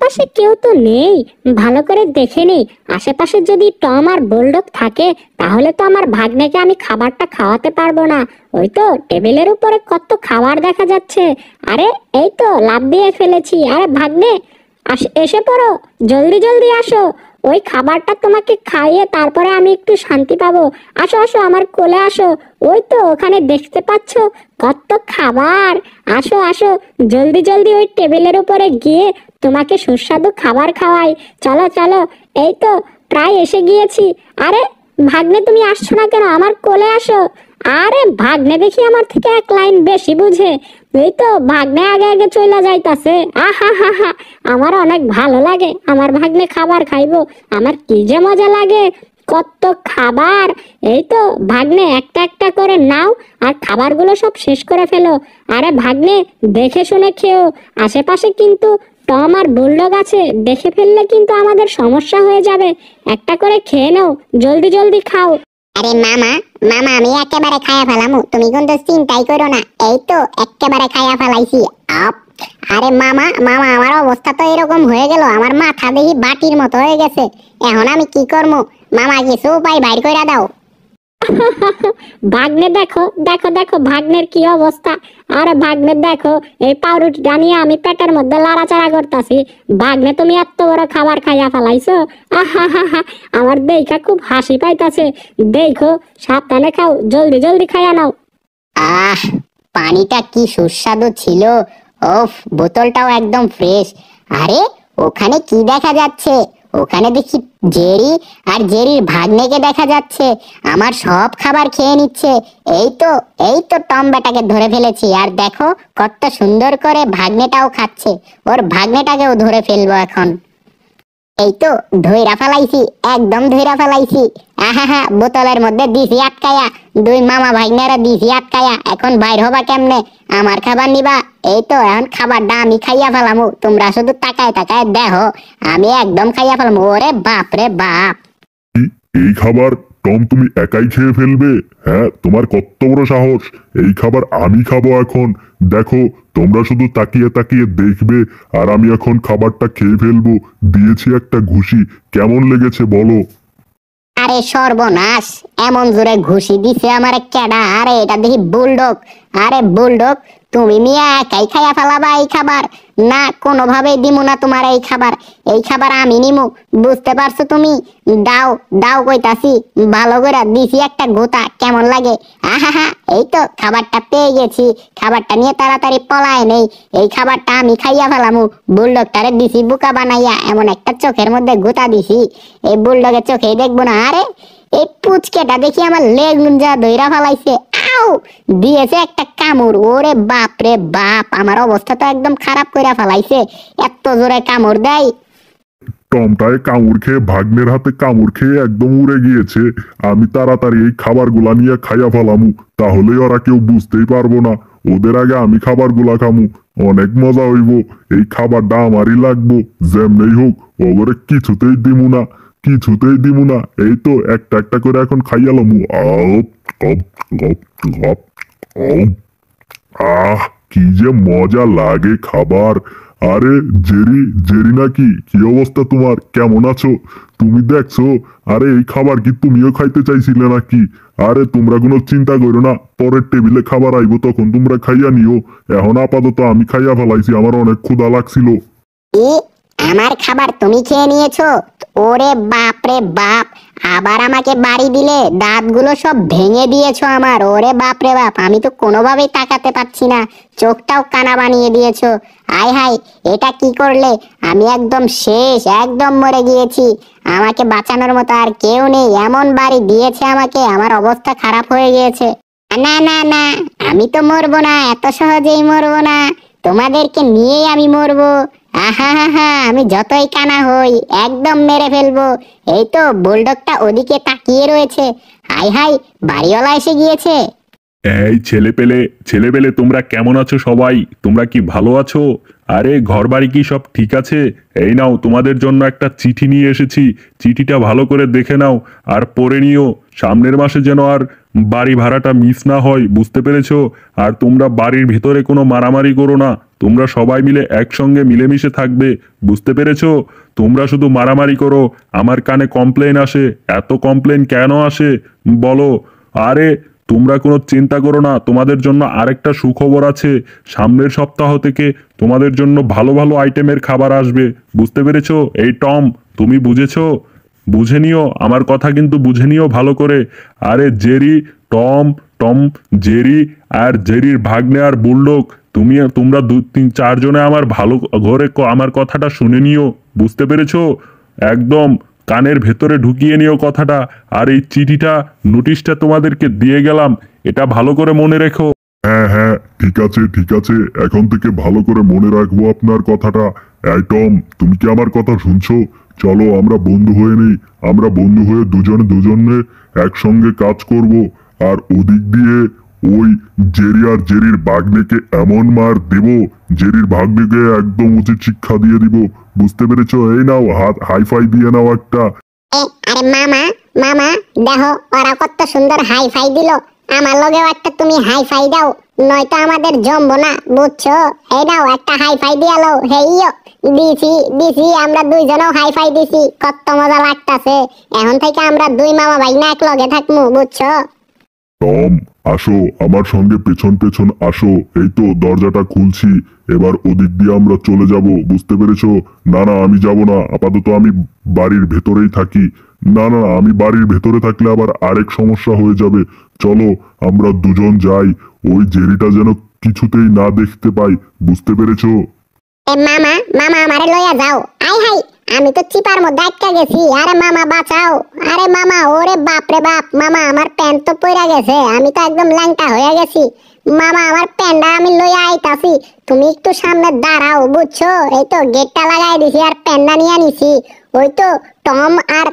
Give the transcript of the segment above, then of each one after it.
আশেপাশে কেউ তো নেই, ভালো করে দেখে নি। আশেপাশে যদি টম আর বুলডগ থাকে তাহলে তো আমার ভাগ্নেকে আমি খাবারটা খাওয়াতে পারবো না। ওই তো টেবিলের উপরে কত খাবার দেখা যাচ্ছে। আরে এই তো লাফ দিয়ে ফেলেছি। আরে ভাগ্নে, এসে পড়ো, জলদি জলদি আসো। ওই খাবারটা তোমাকে খাইয়ে তারপরে আমি একটু শান্তি পাবো। আসো আসো, আমার কোলে আসো। ওই তো ওখানে দেখতে পাচ্ছ কত খাবার। আসো আসো, জলদি জলদি ওই টেবিলের উপরে গিয়ে তোমাকে সুস্বাদু খাবার খাওয়াই। চলো চলো, এই তো প্রায় এসে গিয়েছি। আরে ভাগ্নে, তুমি আসছো না কেন? আমার কোলে আসো। আরে ভাগ্নে দেখি আমার থেকে এক লাইন বেশি বুঝে। এই তো ভাগ্নে আগে আগে চলে যাইতাছে। আহা হা হা, আমার অনেক ভালো লাগে আমার ভাগ্নে খাবার খাইবো। আমার কি যে মজা লাগে, কত খাবার। এই তো ভাগ্নে, একটা একটা করে নাও আর খাবারগুলো সব শেষ করে ফেলো। আরে ভাগ্নে, দেখে শুনে খেও। আশেপাশে কিন্তু টম আর বুলডগ আছে, দেখে ফেললে কিন্তু আমাদের সমস্যা হয়ে যাবে। একটা করে খেয়ে নাও, জলদি জলদি খাও। আরে মামা, মামা আমি একেবারে খাইয়া ফেলামু, তুমি কিন্তু চিন্তাই করো না। এই তো একেবারে খাইয়া ফেলাইছি। আপ! আরে মামা, মামা আমার অবস্থা তো এরকম হয়ে গেল, আমার মাথা দেখি বাটির মতো হয়ে গেছে। এখন আমি কি করবো? মামা কিছু উপায় বাইর কইরা দাও। ভাগ্নে দেখো দেখো দেখো ভাগ্নের কি অবস্থা। আরে ভাগ্নে দেখো, এই পাউরুটিটা নিয়ে আমি পেটের মধ্যে লাড়াচাড়া করতেছি। ভাগ্নে, তুমি এত বড় খাবার খাইয়া ফেলাইছো। আহা হা হা, আমার দেখা খুব হাসি পাইতাছে। দেখো, সাবধানে খাও, জলদি জলদি খাইয়া নাও। আহ, পানিটা কি সুস্বাদু ছিল। ওফ, বোতলটাও একদম ফ্রেশ। আরে ওখানে কি দেখা যাচ্ছে? ওখানে দেখি জেরি আর জেরির ভাগ্নেকে দেখা যাচ্ছে। আমার সব খাবার খেয়ে নিচ্ছে। এই তো টম বেটাকে ধরে ফেলেছি। আর দেখো কত সুন্দর করে ভাগ্নেটাও খাচ্ছে। ওর ভাগ্নেটাকেও ধরে ফেলবো এখন। এই তো ধইরা ফেলাইছি, একদম ধইরা ফেলাইছি। আহা, বোতলের মধ্যে দিছি আটকায়া, দুই মামা ভাগ্নেরা দিছি আটকায়া। এখন বাইর হবা কেমনে? আমার খাবার নিবা? এই তো এখন খাবারটা আমি খাইয়া ফেলামু, তোমরা শুধু তাকায় তাকায় দেখো। আমি একদম খাইয়া ফেলামু। ওরে বাপ রে বাপ! এই খাবার টম তুমি একাই খেয়ে ফেলবে? হ্যাঁ, তোমার কত বড় সাহস! এই খাবার আমি খাবো এখন। দেখো, তোমরা শুধু তাকিয়ে তাকিয়ে দেখবে আর আমি এখন খাবারটা খেয়ে ফেলবো। দিয়েছি একটা ঘুষি, কেমন লেগেছে বলো? আরে সর্বনাশ, এমন জোরে ঘুষি দিছে আমার কেডা? আরে এটা দেখি বুলডগ। আরে বুলডগ, তুমি মিয়া একাই খাইয়া ফেলাবা এই খাবার? না, কোনোভাবেই দিমু না তোমার এই খাবার। এই খাবার আমি নিমু, বুঝতে পারছো তুমি? দাও দাও কইতাছি, ভালো করে দিছি একটা গোতা, কেমন লাগে? আহা, এই তো খাবারটা পেয়ে গেছি। খাবারটা নিয়ে তাড়াতাড়ি পলায় নেই। এই খাবারটা আমি খাইয়া ফেলামু। বুলডগটারে দিছি বোকা বানাইয়া, এমন একটা চোখের মধ্যে গোতা দিছি, এই বুলডগের চোখেই দেখবো না। আরে এই পুচকেটা দেখি আমার লেগ লুঞ্জা ধইরা ফেলাইছে। আউ! দিয়েছে একটা কামড়। ওরে বাপ রে বাপ, আমার অবস্থা তো একদম খারাপ কইরা ফেলাইছে, এত জোরে কামড় দেয়। টমটায় কামড় খেয়ে, ভাগ্নের হাতে কামড় খেয়ে একদম উড়ে গিয়েছে। আমি তাড়াতাড়ি এই খাবারগুলা নিয়ে খাইয়া ফেলামু, তাহলে ওরা কেউ বুঝতেই পারবো না। ওদের আগে আমি খাবারগুলা খামু, অনেক মজা হইব। এই খাবারটা আমারই লাগবো, যেমনেই হোক। ওগরে কিছুতেই দিমু না, কিছুতেই দিমু না। এই তো একটা একটা করে এখন খাইয়া লমু। আপ গপ গপ গপ। আহ, কি যে মজা লাগে খাবার। আরে জেরি, জেরি নাকি? কি অবস্থা তোমার? কেমন আছো? তুমি দেখছো? আরে এই খাবার কি তুমিও খাইতে চাইছিলে নাকি? আরে তোমরা কোনো চিন্তা করো না, পরের টেবিলে খাবার আইবো, তখন তোমরা খাইয়া নিও। এখন আপাতত আমি খাইয়া ফেলাইছি, আমার অনেক ক্ষুধা লাগছিল। ই, আমার খাবার তুমি খেয়ে নিয়েছো? ওরে বাপ রে বাপ, আবার আমাকে বাড়ি দিলে, দাঁতগুলো সব ভেঙে দিয়েছো আমার। ওরে বাপ রে বাপ, আমি তো কোনোভাবেই তাকাতে পাচ্ছি না, চোখটাও কানা বানিয়ে দিয়েছো। আয় হায়, এটা কি করলে? আমি একদম শেষ, একদম মরে গিয়েছি। আমাকে বাঁচানোর মতো আর কেউ নেই, এমন বাড়ি দিয়েছে আমাকে, আমার অবস্থা খারাপ হয়ে গিয়েছে। না না না, আমি তো মরবো না, এত সহজেই মরবো না, তোমাদেরকে নিয়েই আমি মরবো। আহা হা হা, আমি যতই কানা হই একদম মেরে ফেলবো। এই তো বুলডগটা ওদিকে তাকিয়ে রয়েছে। হাই হাই, বাড়িওয়ালা এসে গিয়েছে। এই ছেলেপেলে তোমরা কেমন আছো সবাই? তোমরা কি ভালো আছো? আরে ঘরবাড়ি কি সব ঠিক আছে? এই নাও তোমাদের জন্য একটা চিঠি নিয়ে এসেছি। চিঠিটা ভালো করে দেখে নাও আর পড়ে নিও। সামনের মাসে যেন আর বাড়ি ভাড়াটা মিস না হয়, বুঝতে পেরেছো? আর তোমরা বাড়ির ভিতরে কোনো মারামারি করো না। তোমরা সবাই মিলে একসঙ্গে মিলেমিশে থাকবে, বুঝতে পেরেছো? তোমরা শুধু মারামারি করো, আমার কানে কমপ্লেন আসে। এত কমপ্লেন কেন আসে বলো? আরে তোমরা কোনো চিন্তা করো না, তোমাদের জন্য আরেকটা সুখবর আছে। সামনের সপ্তাহ থেকে তোমাদের জন্য ভালো ভালো আইটেমের খাবার আসবে, বুঝতে পেরেছো? এই টম, তুমি বুঝেছো? বুঝে নিও, আমার কথা কিন্তু বুঝে নিও ভালো করে। আরে জেরি, টম, টম, জেরি আর জেরির ভাগ্নে আর বুলডগ, তোমরা 2-3-4 জনে আমার ভালো ঘরে আমার কথাটা শুনে নিও, বুঝতে পেরেছো? একদম কানের ভেতরে ঢুকিয়ে নিও কথাটা। আর এই চিঠিটা, নোটিশটা তোমাদেরকে দিয়ে গেলাম, এটা ভালো করে মনে রেখো। হ্যাঁ হ্যাঁ, ঠিক আছে ঠিক আছে, এখন থেকে ভালো করে মনে রাখবো আপনার কথাটা। এই টম, তুমি কি আমার কথা শুনছো? চলো আমরা বন্ধু হয়ে নেই। আমরা বন্ধু হয়ে দুজনে একসঙ্গে কাজ করব। আর ওদিক দিয়ে ওই জেরি আর জেরির ভাগ্নেকে এমন মার দেব, জেরির ভাগ্নেকে একদম উচিত শিক্ষা দিয়ে দিব, বুঝতে পেরেছো? এই নাও হাত হাইফাই দিয়ে নাও একটা। আরে মামা, মামা দেখো ওরা কত সুন্দর হাই ফাই দিল। আমার লগেও একটা তুমি হাই ফাই দাও, নয়তো আমাদের জমবো না, বুঝছো? এই নাও একটা হাই ফাই দিয়ালো। হেইও দিছি আমরা দুইজনও হাই ফাই দিছি, কত মজা লাগতাছে। এখন থেকে আমরা দুই মামা ভাই না এক লগে থাকবো, বুঝছো? টম, আসো আমার সঙ্গে পেছন পেছন আসো। এই তো দরজাটা খুলছি, এবার ওদিক দিয়ে আমরা চলে যাব, বুঝতে পেরেছো? না না, আমি যাব না, আপাতত আমি বাড়ির ভেতরেই থাকি। না না, আমি বাড়ির ভেতরে থাকলে আবার আরেক সমস্যা হয়ে যাবে। চলো আমরা দুজন যাই, ওই জেরিটা যেন কিছুতেই না দেখতে পাই, বুঝতে পেরেছো? এ মামা, মামা আমারে লইয়া যাও। আই হাই, আমি তো চিপার মধ্যে আটকা গেছি। আরে মামা বাঁচাও। আরে মামা, ওরে বাপ রে বাপ, মামা আমার প্যান্ট তো পইরা গেছে, আমি তো একদম ল্যাংটা হয়ে গেছি। মামা আমার প্যান্টটা আমি লইয়া আইতাছি, তুমি একটু সামনে দাঁড়াও, বুঝছো? এই তো গেটটা লাগাই দিছি আর প্যান্টটা নিয়ে নিছি। ওই তো টম আর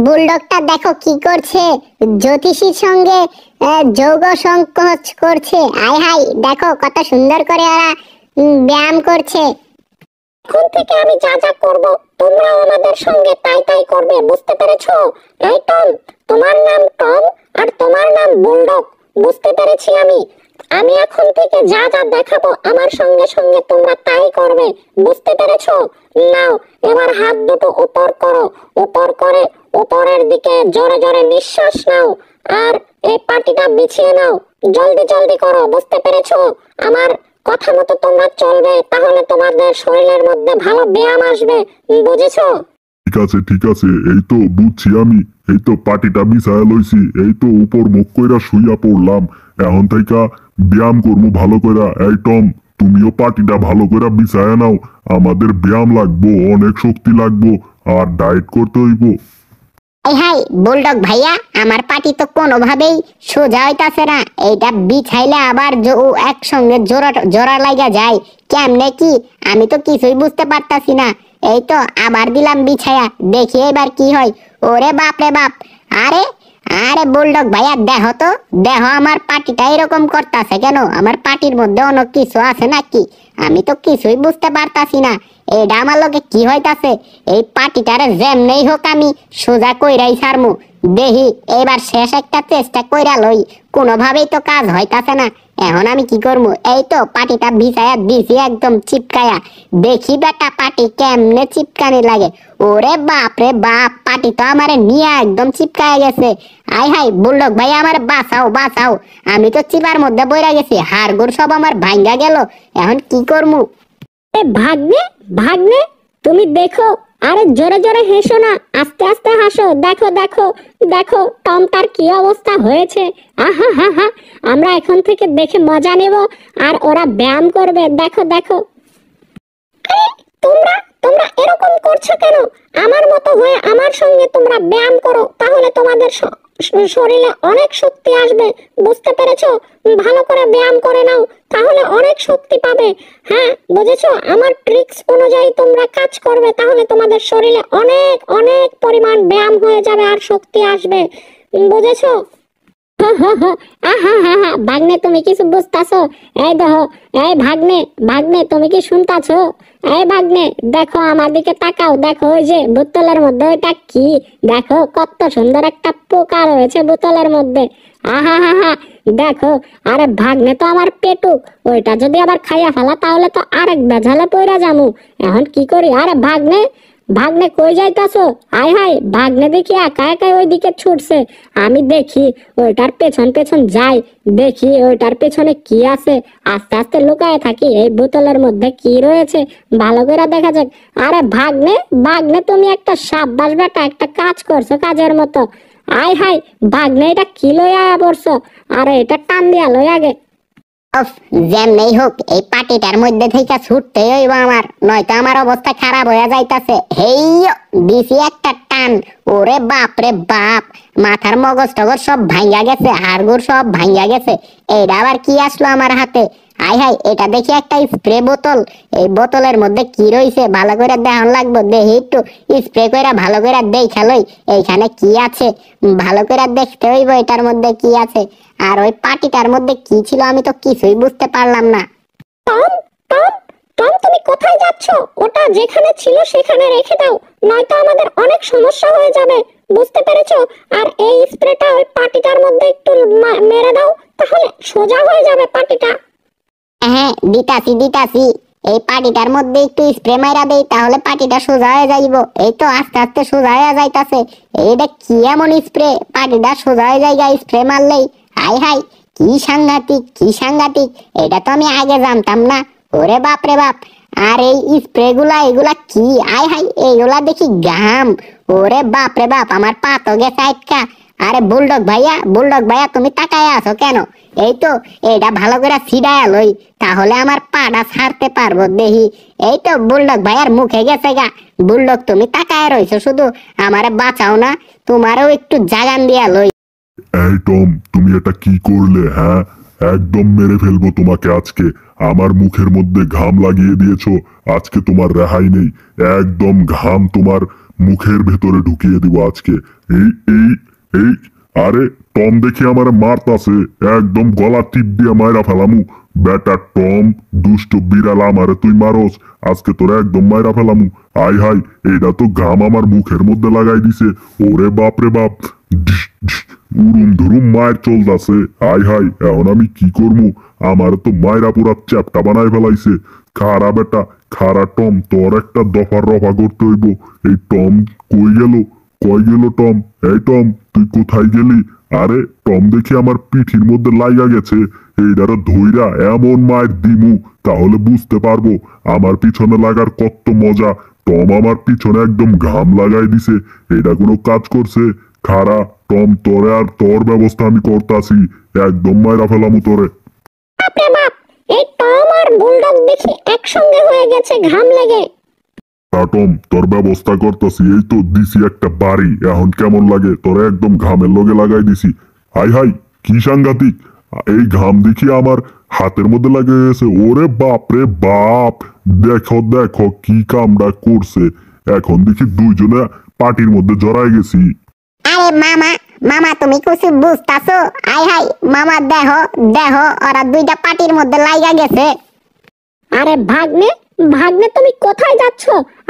বুলডগটা দেখো কি করছে, জ্যোতিষীর সঙ্গে যোগ সংকোচ করছে। আই হাই, দেখো কত সুন্দর করে ওরা ব্যায়াম করছে। এখন থেকে আমি যা যা করব তোমরাও আমাদের সঙ্গে তাই তাই করবে, বুঝতে পেরেছো? এই টম, তোমার নাম টম আর তোমার নাম বুলডগ, বুঝতে পেরেছি আমি। আমি এখন থেকে যা যা দেখাবো আমার সঙ্গে সঙ্গে তোমরা তাই করবে, বুঝতে পেরেছো? নাও এবার হাত দুটো উপর করো, উপর করে উপরের দিকে জোরে জোরে নিঃশ্বাস নাও আর এই পাটিটা বিছিয়ে নাও। জলদি জলদি করো, বুঝতে পেরেছো? আমার কথা মতো তোমরা চলবে, তাহলে তোমাদের শরীরের মধ্যে ভালো ব্যায়াম আসবে, বুঝেছো? ঠিক আছে ঠিক আছে, এই তো বুঝছি আমি। এই তো পাটিটা বিছায়া লইছি, এই তো উপর মুখ কইরা শুইয়া পড়লাম। এখন থেকে ব্যায়াম করবো ভালো কইরা। এই টম, তুমিও পাটিটা ভালো কইরা বিছায়া নাও, আমাদের ব্যায়াম লাগবো, অনেক শক্তি লাগবো, আর ডায়েট করতে হইব। এই হাই বুলডগ ভাইয়া, আমার পাটি তো কোনোভাবেই সোজা হইতাছে না। এইটা বিছাইলে আবার একসঙ্গে জোড়া জোড়া লাগা যায় কেমনে কি, আমি তো কিছুই বুঝতে পারতাছি না। এই তো আবার দিলাম বিছায়া, দেখি এবার কি হয়। ওরে বাপ রে বাপ! আরে আরে বুলডগ ভাইয়া, দেখো তো, দেখো আমার পাটিটা এরকম করতেছে কেন? আমার পাটির মধ্যে অনেক কিছু আছে নাকি? আমি তো কিছুই বুঝতে পারতাছি না। এটা আমার লোকে কি হইতাছে? এই পাটিটারে যেমনেই হোক আমি সোজা কইরাই ছাড়মু। দেখি এবার শেষ একটা চেষ্টা কইরা লই, কোনোভাবেই তো কাজ হইতাছে না। এখন আমি কি করবো? এই তো পাটিটা বিছায়া দিছি একদম চিপকায়া, দেখি বেটা পাটি কেমনে চিপকানি লাগে। ওরে বাপ রে বাপ, পাটি তো আমারে নিয়ে একদম চিপকায়া গেছে। আই হাই বুলডগ ভাই, আমার বাঁচাও বাঁচাও, আমি তো চিপার মধ্যে বইরা গেছি, হাড়গোড় সব আমার ভাঙ্গা গেল। এখন কি করবো? এ ভাগ্নে, ভাগ্নে, তুমি দেখো, আরে জোরে জোরে হেসো না, আস্তে আস্তে হাসো। দেখো দেখো দেখো টম তার কি অবস্থা হয়েছে। আহা হা হা, আমরা এখন থেকে দেখে মজা নেব আর ওরা ব্যায়াম করবে। দেখো দেখো। আরে তোমরা তোমরা এরকম করছো কেন? আমার মতো হয়ে আমার সঙ্গে তোমরা ব্যায়াম করো, তাহলে তোমাদের শরীরে অনেক শক্তি আসবে, বুঝতে পেরেছো? ভালো করে ব্যায়াম করে নাও, তাহলে অনেক শক্তি পাবে। হ্যাঁ বুঝেছো? আমার ট্রিক্স অনুযায়ী তোমরা কাজ করবে, তাহলে তোমাদের শরীরে অনেক অনেক পরিমাণ ব্যায়াম হয়ে যাবে আর শক্তি আসবে, বুঝেছো? ভাগ্নে তুমি কিছু বুঝতাছো? এই দেখো, এই ভাগ্নে, ভাগ্নে তুমি কি শুনতাছো? এই ভাগ্নে দেখো, আমার দিকে তাকাও, দেখো ওই যে বোতলের মধ্যে ওইটা কি, দেখো কত সুন্দর একটা পোকা রয়েছে বোতলের মধ্যে। আহা হা হা, দেখো। আরে ভাগ্নে তো আমার পেটুক, ওইটা যদি আবার খাইয়া ফেলা তাহলে তো আরেক বেঝালে পইরা যামু। এখন কি করি? আরে ভাগ্নে, ভাগ্নে কই যাইতাছো? আয় হায়, ভাগ্নে দেখি একা একা ওইদিকে ছুটছে। আমি দেখি ওইটার পেছন পেছন যাই, দেখি ওইটার পেছনে কি আছে। আস্তে আস্তে লুকায় থাকি, এই বোতলের মধ্যে কি রয়েছে ভালো করে দেখা যাক। আরে ভাগ্নে, ভাগ্নে তুমি একটা সাব্বাস বেটা, একটা কাজ করছো কাজের মতো। আয় হায় ভাগ্নে, এটা কি লইয়া পড়ছো? আরে এটা টান দিয়া লই আগে। অফ, যেমনেই হোক এই পার্টিটার মধ্যে থেকে ছুটতেই হইব আমার, নয়তো আমার অবস্থা খারাপ হয়ে যাইতাছে। হেই দিছি একটা টান, ওরে বাপ রে বাপ, মাথার মগজ টগজ সব ভাঙ্গা গেছে, হাড়গোড় সব ভাঙ্গা গেছে। এইটা আবার কি আসলো আমার হাতে? হাই হাই, এটা দেখি একটা স্প্রে বোতল। এই বোতলের মধ্যে কি রয়েছে ভালো করে দেখান লাগবো, দেখি একটু স্প্রে করে ভালো করে দেখা লই এইখানে কি আছে। ভালো করে দেখতে হইব এটার মধ্যে কি আছে। আর ওই পার্টিটার মধ্যে কি ছিল আমি তো কিছুই বুঝতে পারলাম না। টম, টম, টম তুমি কোথায় যাচ্ছ? ওটা যেখানে ছিল সেখানে রেখে দাও, নয়তো আমাদের অনেক সমস্যা হয়ে যাবে, বুঝতে পেরেছো? আর এই স্প্রেটা ওই পার্টিটার মধ্যে একটু মেরে দাও, তাহলে সোজা হয়ে যাবে পার্টিটা। হ্যাঁ, দিতাছি দিতাছি। এই পার্টিটার মধ্যে একটু স্প্রে মাইরা দেই, তাহলে পার্টিটা সোজা হয়ে যাইব। এই তো আস্তে আস্তে সোজা হয়ে যাইতাছে। এইটা কি এমন স্প্রে, পার্টিটা সোজা হয়ে যায় স্প্রে মারলেই? হাই হাই, কি সাংঘাতিক, কি সাংঘাতিক, এটা তো আমি আগে জানতাম না। ওরে বাপ রে বাপ। আর এই স্প্রে গুলা, এগুলা কি? আয় হাই, এইগুলা দেখি ঘাম। ওরে বাপ রে বাপ, আমার পা তো গেছে আটকা। আরে বুলডগ ভাইয়া, বুলডগ ভাইয়া তুমি তাকায় আছো কেন? এই তো এটা ভালো করে ছিড়ায়া লই, তাহলে আমার পাটা ছাড়তে পারবো দেখি। এই তো বুলডগ ভাইয়ার মুখে গেছে গা। বুলডগ তুমি তাকায় রইছো শুধু, আমারে বাঁচাও না, তোমারও একটু জাগান দিয়া লই। এই টম, তুমি এটা কি করলে? হ্যাঁ, একদম মেরে ফেলবো তোমাকে আজকে। আমার মুখের মধ্যে ঘাম লাগিয়ে দিয়েছো, আজকে তোমার রেহাই নেই। একদম ঘাম তোমার মুখের ভেতরে ঢুকিয়ে দিব আজকে। এই এই এই আরে টম দেখি আমার মারতাছে, একদম গলা টিপ দিয়ে মাইরা ফেলামু। বেটা টম, দুষ্ট বিড়াল, আমারে তুই মারস, আজকে তোরা একদম মাইরা ফেলামু। আই হাই, এটা তো ঘাম আমার মুখের মধ্যে লাগাই দিছে। ওরে বাপ রে বাপ, উড়ুম ধরুম মায়ের চলতাছে। আই হাই, এখন আমি কি করবো? আমার তো মায়েরা পুরা চ্যাপটা বানাই ফেলাইছে। খারা বেটা, খারা টম, তোর একটা দফার রফা করতে হইব। এই টম কই গেল? কই গেল টম? এই টম, তুই কোথায় গেলি? আরে টম দেখি আমার পিঠির মধ্যে লাইগা গেছে। এইটারে ধইরা এমন মায়ের দিমু, তাহলে বুঝতে পারবো আমার পিছনে লাগার কত মজা। টম আমার পিছনে একদম ঘাম লাগাই দিছে, এটা কোনো কাজ করছে? খারা টম, তোরে আর তোর ব্যবস্থা আমি করতাছি, একদম মাইরা ফেলামু তোরে। বাপরে বাপ, এই টম আর বুলডগ দেখি একসঙ্গে হয়ে গেছে ঘাম লেগে। টম, তোর ব্যবস্থা করতেছি। এই তো দিছি একটা বাড়ি, এখন কেমন লাগে? তোরে একদম ঘামের লগে লাগাই দিছি। হাই হাই, কি সাংঘাতিক, এই ঘাম দেখি আমার হাতের মধ্যে লাগে গেছে। ওরে বাপ রে বাপ, দেখো দেখো কি কামটা করছে। এখন দেখি দুইজনে পার্টির মধ্যে জড়াই গেছি। আরে মামা, মামা তুমি কিছু বুঝতাছো? আয় হাই মামা, দেখো দেখো, ওরা দুইটা পার্টির মধ্যে লাইগা গেছে। আরে ভাগ্নে, ভাগ্নে তুমি কোথায় যাচ্ছ?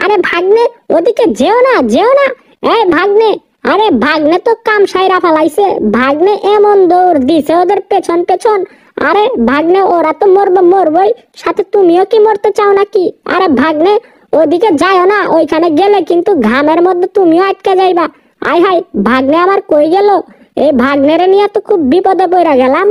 আরে ভাগ্নে, ওদিকে যেও না, যেও না। এই ভাগ্নে, আরে ভাগ্নে তো কাম সাইরা ফেলাইছে। ভাগ্নে এমন দৌড় দিছে ওদের পেছন পেছন। আরে ভাগ্নে, ওরা তো মরবে, মরবই, সাথে তুমিও কি মরতে চাও নাকি? আরে ভাগ্নে, ওদিকে যাও না, ওইখানে গেলে কিন্তু ঘামের মধ্যে তুমিও আটকে যাইবা। আয় হাই, ভাগ্নে আমার কই গেল? এই ভাগ্নেরে নিয়ে তো খুব বিপদে পড়া গেলাম।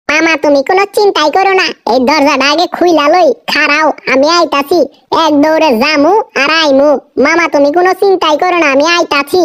মামা তুমি কোনো চিন্তাই করো না, এই দরজাটা আগে খুইলা লই, খারাও আমি আইতাছি। এক দৌড়ে জামু আর আইমু। মামা তুমি কোনো চিন্তাই করো না, আমি আইতাছি।